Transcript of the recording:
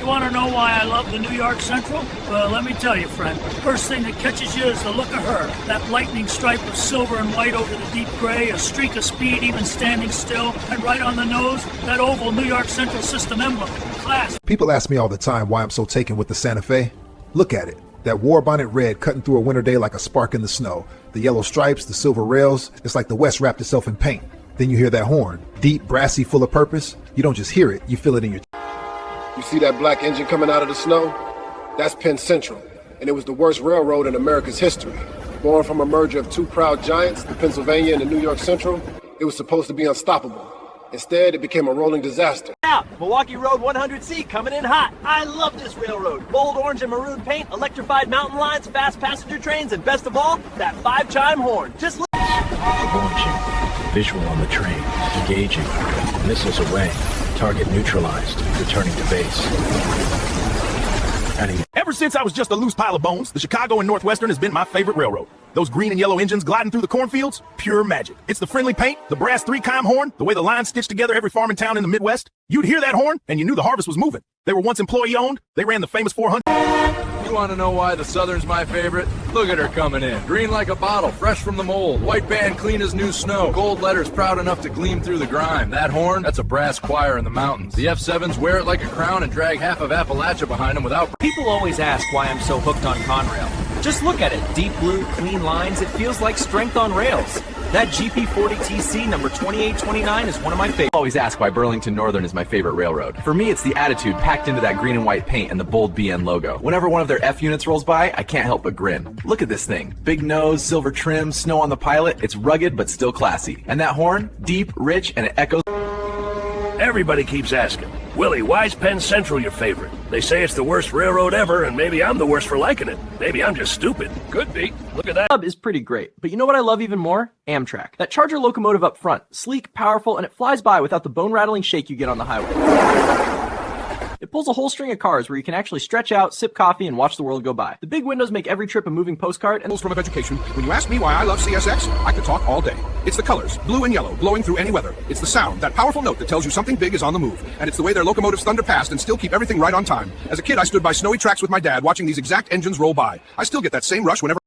You want to know why I love the New York Central? Well, let me tell you, friend. First thing that catches you is the look of her. That lightning stripe of silver and white over the deep gray, a streak of speed even standing still, and right on the nose, that oval New York Central System emblem. Class. People ask me all the time why I'm so taken with the Santa Fe. Look at it. That war bonnet red cutting through a winter day like a spark in the snow. The yellow stripes, the silver rails, it's like the West wrapped itself in paint. Then you hear that horn, deep, brassy, full of purpose. You don't just hear it, you feel it in your... You see that black engine coming out of the snow? That's Penn Central, and it was the worst railroad in America's history. Born from a merger of two proud giants, the Pennsylvania and the New York Central, it was supposed to be unstoppable. Instead, it became a rolling disaster. Now, Milwaukee Road 100C coming in hot. I love this railroad. Bold orange and maroon paint, electrified mountain lines, fast passenger trains, and best of all, that 5-chime horn. Just listen. Launching. Visual on the train. Engaging. Missiles away. Target neutralized. Returning to base. Ever since I was just a loose pile of bones, the Chicago and Northwestern has been my favorite railroad. Those green and yellow engines gliding through the cornfields, pure magic. It's the friendly paint, the brass 3-chime horn, the way the lines stitched together every farming town in the Midwest. You'd hear that horn, and you knew the harvest was moving. They were once employee-owned. They ran the famous 400. You want to know why the Southern's my favorite? Look at her coming in. Green like a bottle, fresh from the mold. White band clean as new snow. Gold letters proud enough to gleam through the grime. That horn, that's a brass choir in the mountains. The F7s wear it like a crown and drag half of Appalachia behind them without... People always ask why I'm so hooked on Conrail. Just look at it. Deep blue, clean lines. It feels like strength on rails. That GP40TC number 2829 is one of my favorites. I always ask why Burlington Northern is my favorite railroad. For me, it's the attitude packed into that green and white paint and the bold BN logo. Whenever one of their F units rolls by, I can't help but grin. Look at this thing. Big nose, silver trim, snow on the pilot. It's rugged but still classy. And that horn, deep, rich, and it echoes. Everybody keeps asking, Willie, why's Penn Central your favorite? They say it's the worst railroad ever, and maybe I'm the worst for liking it. Maybe I'm just stupid. Could be. Look at that. Hub is pretty great, but you know what I love even more? Amtrak. That Charger locomotive up front. Sleek, powerful, and it flies by without the bone-rattling shake you get on the highway. It pulls a whole string of cars where you can actually stretch out, sip coffee, and watch the world go by. The big windows make every trip a moving postcard. And from education, when you ask me why I love CSX, I could talk all day. It's the colors, blue and yellow, blowing through any weather. It's the sound, that powerful note that tells you something big is on the move. And it's the way their locomotives thunder past and still keep everything right on time. As a kid, I stood by snowy tracks with my dad watching these exact engines roll by. I still get that same rush whenever